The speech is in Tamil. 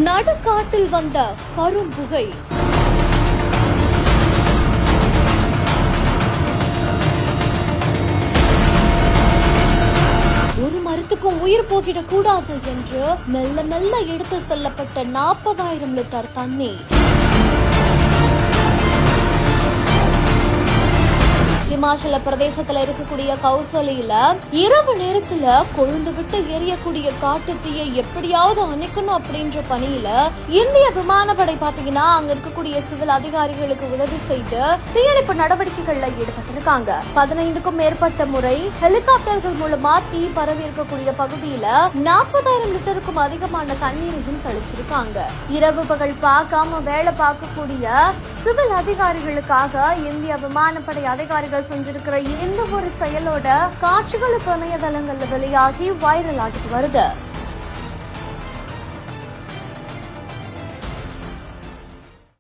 நடுக்காட்டில் வந்த கரும்புகை. ஒரு மரத்துக்கும் உயிர் போகிடக் கூடாது என்று மெல்ல மெல்ல எடுத்து செல்லப்பட்ட 40,000 லிட்டர் தண்ணீர். இமாச்சல பிரதேசத்துல இருக்கக்கூடிய கௌசலியில இரவு நேரத்துல கொழுந்து விட்டு எரியக்கூடிய காட்டு தீயை எப்படியாவது அணைக்கணும் அப்படின்ற பணியில இந்திய விமானப்படை பாத்தீங்கன்னா அங்க இருக்கக்கூடிய சிவில் அதிகாரிகளுக்கு உதவி செய்து தீயணைப்பு நடவடிக்கைகள்ல ஈடுபட்டிருக்காங்க. 15க்கும் மேற்பட்ட முறை ஹெலிகாப்டர்கள் மூலமா தீ பரவி இருக்கக்கூடிய பகுதியில 40,000 லிட்டருக்கும் அதிகமான தண்ணீரையும் தெளிச்சிருக்காங்க. இரவு பகல் பார்க்காம வேலை பார்க்கக்கூடிய சிவில் அதிகாரிகளுக்காக இந்திய விமானப்படை அதிகாரிகள் செஞ்சிருக்கிற இந்த ஒரு செயலோட காட்சிகள் இணையதளங்கள்ல வெளியாகி வைரல் ஆகிட்டு வருது.